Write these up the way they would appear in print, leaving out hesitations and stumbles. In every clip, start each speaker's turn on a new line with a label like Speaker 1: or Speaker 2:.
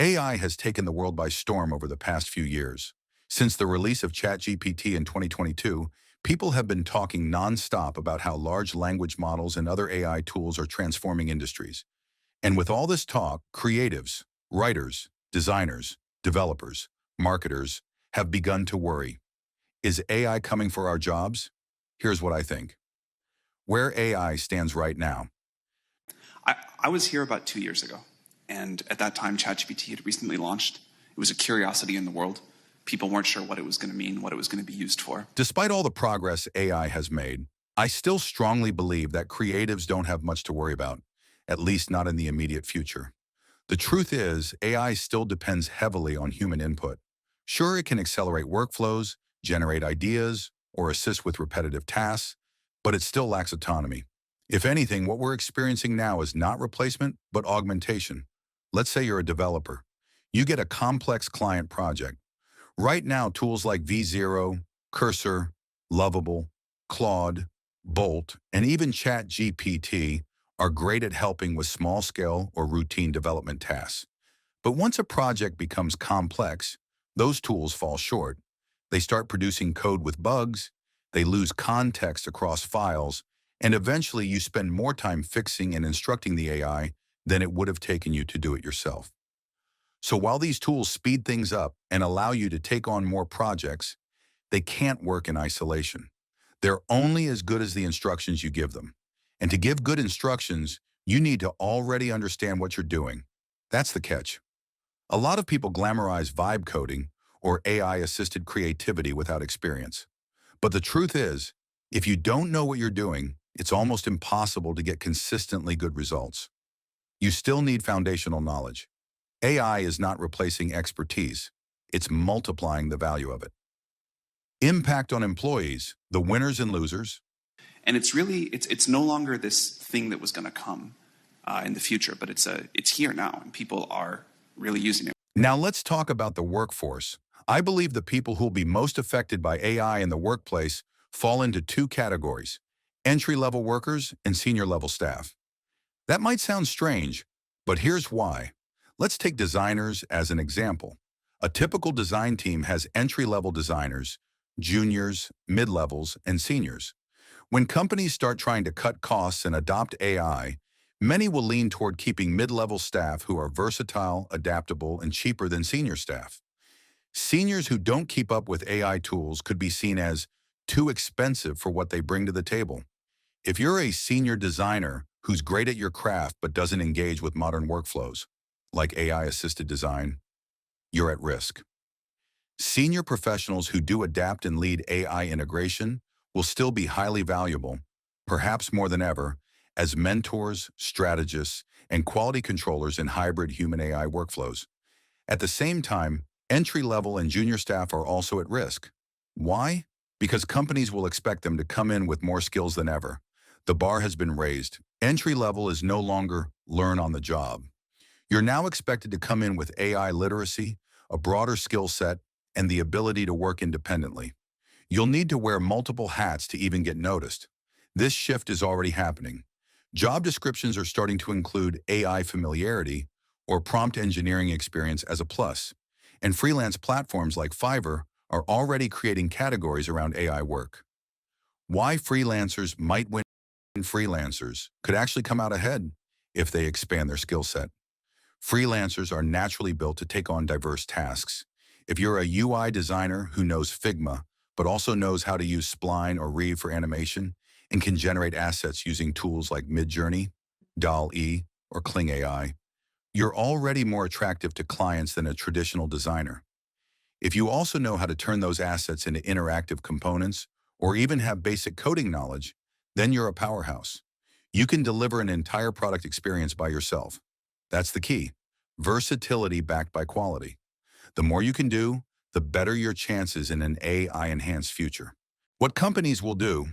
Speaker 1: AI has taken the world by storm over the past few years. Since the release of ChatGPT in 2022, people have been talking nonstop about how large language models and other AI tools are transforming industries. And with all this talk, creatives, writers, designers, developers, marketers have begun to worry. Is AI coming for our jobs? Here's what I think. Where AI stands right now.
Speaker 2: I was here about 2 years ago, and at that time, ChatGPT had recently launched. It was a curiosity in the world. People weren't sure what it was going to mean, what it was going to be used for.
Speaker 1: Despite all the progress AI has made, I still strongly believe that creatives don't have much to worry about, at least not in the immediate future. The truth is, AI still depends heavily on human input. Sure, it can accelerate workflows, generate ideas, or assist with repetitive tasks, but it still lacks autonomy. If anything, what we're experiencing now is not replacement, but augmentation. Let's say you're a developer. You get a complex client project. Right now, tools like V0, Cursor, Lovable, Claude, Bolt, and even ChatGPT are great at helping with small-scale or routine development tasks. But once a project becomes complex, those tools fall short. They start producing code with bugs, they lose context across files, and eventually you spend more time fixing and instructing the AI than it would have taken you to do it yourself. So while these tools speed things up and allow you to take on more projects, they can't work in isolation. They're only as good as the instructions you give them. And to give good instructions, you need to already understand what you're doing. That's the catch. A lot of people glamorize vibe coding or AI-assisted creativity without experience. But the truth is, if you don't know what you're doing, it's almost impossible to get consistently good results. You still need foundational knowledge. AI is not replacing expertise. It's multiplying the value of it. Impact on employees, the winners and losers.
Speaker 2: And it's no longer this thing that was going to come in the future, but it's here now, and people are really using it.
Speaker 1: Now let's talk about the workforce. I believe the people who will be most affected by AI in the workplace fall into two categories: entry-level workers and senior-level staff. That might sound strange, but here's why. Let's take designers as an example. A typical design team has entry-level designers, juniors, mid-levels, and seniors. When companies start trying to cut costs and adopt AI, many will lean toward keeping mid-level staff who are versatile, adaptable, and cheaper than senior staff. Seniors who don't keep up with AI tools could be seen as too expensive for what they bring to the table. If you're a senior designer who's great at your craft but doesn't engage with modern workflows, like AI-assisted design, you're at risk. Senior professionals who do adapt and lead AI integration will still be highly valuable, perhaps more than ever, as mentors, strategists, and quality controllers in hybrid human-AI workflows. At the same time, entry-level and junior staff are also at risk. Why? Because companies will expect them to come in with more skills than ever. The bar has been raised. Entry-level is no longer learn on the job. You're now expected to come in with AI literacy, a broader skill set, and the ability to work independently. You'll need to wear multiple hats to even get noticed. This shift is already happening. Job descriptions are starting to include AI familiarity or prompt engineering experience as a plus, and freelance platforms like Fiverr are already creating categories around AI work. Why freelancers might win. Freelancers could actually come out ahead if they expand their skill set. Freelancers are naturally built to take on diverse tasks. If you're a UI designer who knows Figma, but also knows how to use Spline or Reeve for animation and can generate assets using tools like Midjourney, DALL-E, or Kling AI, you're already more attractive to clients than a traditional designer. If you also know how to turn those assets into interactive components or even have basic coding knowledge, then you're a powerhouse. You can deliver an entire product experience by yourself. That's the key. Versatility backed by quality. The more you can do, the better your chances in an AI-enhanced future. What companies will do.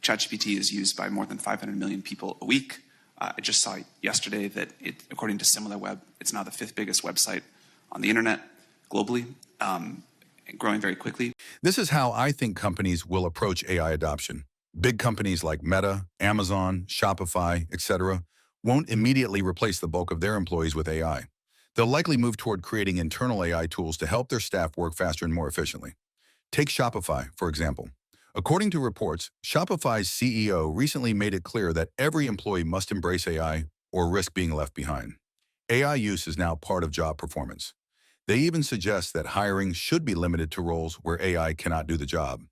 Speaker 2: ChatGPT is used by more than 500 million people a week. I just saw yesterday that according to SimilarWeb, it's now the 5th biggest website on the internet globally, growing very quickly.
Speaker 1: This is how I think companies will approach AI adoption. Big companies like Meta, Amazon, Shopify, etc., won't immediately replace the bulk of their employees with AI. They'll likely move toward creating internal AI tools to help their staff work faster and more efficiently. Take Shopify, for example. According to reports, Shopify's CEO recently made it clear that every employee must embrace AI or risk being left behind. AI use is now part of job performance. They even suggest that hiring should be limited to roles where AI cannot do the job.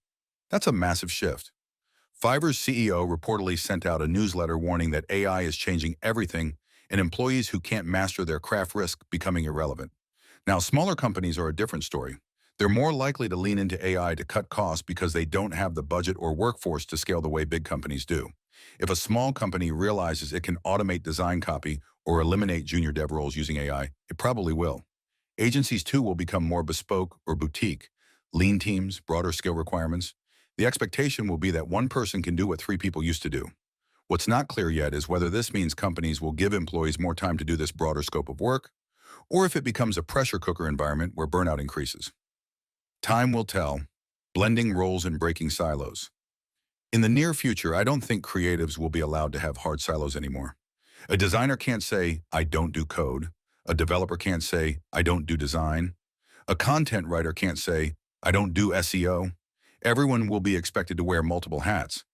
Speaker 1: That's a massive shift. Fiverr's CEO reportedly sent out a newsletter warning that AI is changing everything and employees who can't master their craft risk becoming irrelevant. Now, smaller companies are a different story. They're more likely to lean into AI to cut costs because they don't have the budget or workforce to scale the way big companies do. If a small company realizes it can automate design copy or eliminate junior dev roles using AI, it probably will. Agencies too will become more bespoke or boutique, lean teams, broader skill requirements. The expectation will be that one person can do what three people used to do. What's not clear yet is whether this means companies will give employees more time to do this broader scope of work, or if it becomes a pressure cooker environment where burnout increases. Time will tell, blending roles and breaking silos. In the near future, I don't think creatives will be allowed to have hard silos anymore. A designer can't say, I don't do code. A developer can't say, I don't do design. A content writer can't say, I don't do SEO. Everyone will be expected to wear multiple hats.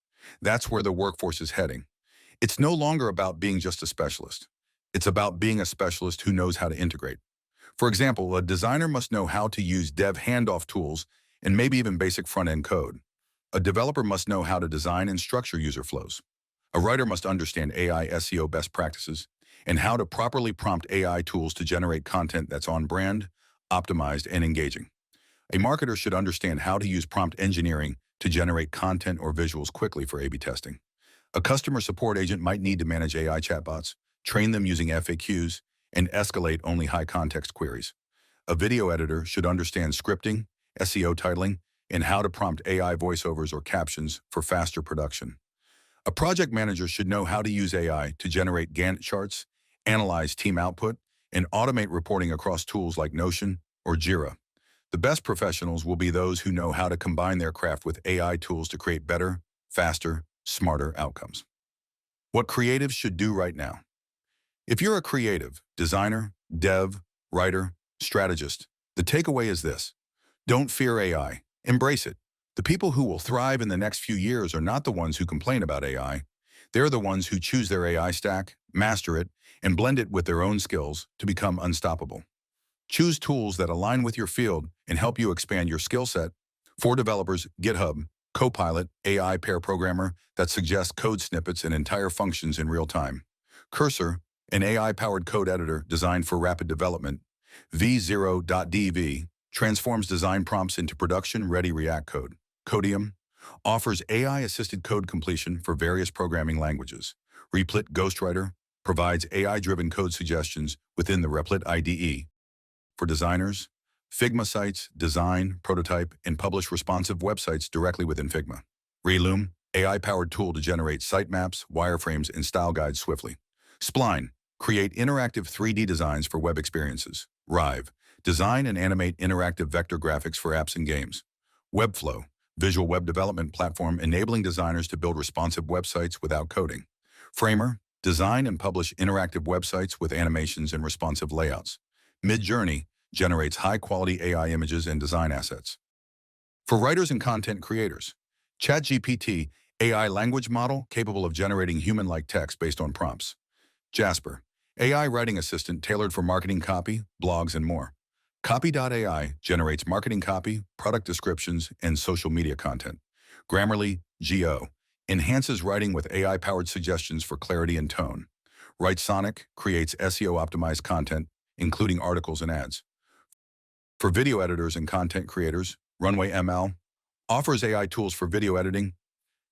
Speaker 1: That's where the workforce is heading. It's no longer about being just a specialist. It's about being a specialist who knows how to integrate. For example, a designer must know how to use dev handoff tools and maybe even basic front-end code. A developer must know how to design and structure user flows. A writer must understand AI SEO best practices and how to properly prompt AI tools to generate content that's on brand, optimized, and engaging. A marketer should understand how to use prompt engineering to generate content or visuals quickly for A/B testing. A customer support agent might need to manage AI chatbots, train them using FAQs, and escalate only high-context queries. A video editor should understand scripting, SEO titling, and how to prompt AI voiceovers or captions for faster production. A project manager should know how to use AI to generate Gantt charts, analyze team output, and automate reporting across tools like Notion or Jira. The best professionals will be those who know how to combine their craft with AI tools to create better, faster, smarter outcomes. What creatives should do right now. If you're a creative, designer, dev, writer, strategist, the takeaway is this. Don't fear AI. Embrace it. The people who will thrive in the next few years are not the ones who complain about AI. They're the ones who choose their AI stack, master it, and blend it with their own skills to become unstoppable. Choose tools that align with your field and help you expand your skill set. For developers, GitHub, Copilot, AI pair programmer that suggests code snippets and entire functions in real time. Cursor, an AI-powered code editor designed for rapid development. v0.dv transforms design prompts into production-ready React code. Codium offers AI-assisted code completion for various programming languages. Replit Ghostwriter provides AI-driven code suggestions within the Replit IDE. For designers, Figma sites design, prototype, and publish responsive websites directly within Figma. Reloom, AI-powered tool to generate sitemaps, wireframes, and style guides swiftly. Spline, create interactive 3D designs for web experiences. Rive, design and animate interactive vector graphics for apps and games. Webflow, visual web development platform enabling designers to build responsive websites without coding. Framer, design and publish interactive websites with animations and responsive layouts. Midjourney, generates high-quality AI images and design assets. For writers and content creators, ChatGPT, AI language model capable of generating human-like text based on prompts. Jasper, AI writing assistant tailored for marketing copy, blogs, and more. Copy.ai generates marketing copy, product descriptions, and social media content. Grammarly, Go, enhances writing with AI-powered suggestions for clarity and tone. WriteSonic creates SEO-optimized content, including articles and ads. For video editors and content creators, Runway ML offers AI tools for video editing,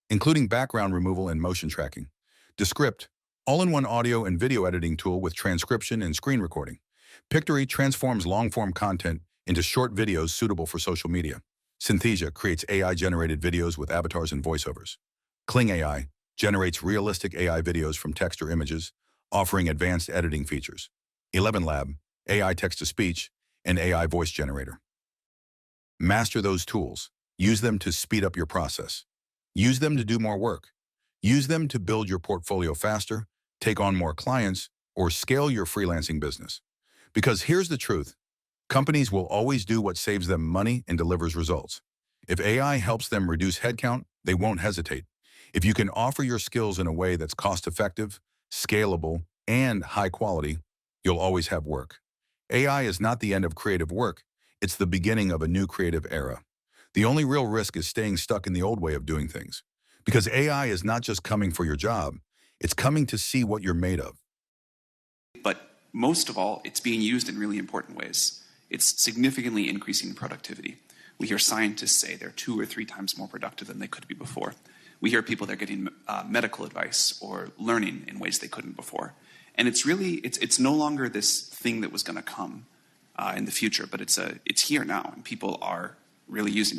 Speaker 1: including background removal and motion tracking. Descript, all-in-one audio and video editing tool with transcription and screen recording. Pictory transforms long-form content into short videos suitable for social media. Synthesia creates AI-generated videos with avatars and voiceovers. Kling AI generates realistic AI videos from text or images, offering advanced editing features. 11 Lab, AI text-to-speech, and AI voice generator. Master those tools. Use them to speed up your process. Use them to do more work. Use them to build your portfolio faster, take on more clients, or scale your freelancing business. Because here's the truth. Companies will always do what saves them money and delivers results. If AI helps them reduce headcount, they won't hesitate. If you can offer your skills in a way that's cost-effective, scalable, and high quality, you'll always have work. AI is not the end of creative work. It's the beginning of a new creative era. The only real risk is staying stuck in the old way of doing things. Because AI is not just coming for your job, it's coming to see what you're made of.
Speaker 2: But most of all, it's being used in really important ways. It's significantly increasing productivity. We hear scientists say they're 2 or 3 times more productive than they could be before. We hear people they're getting medical advice or learning in ways they couldn't before. And it's really, it's no longer this thing that was going to come in the future, but it's here now, and people are really using it.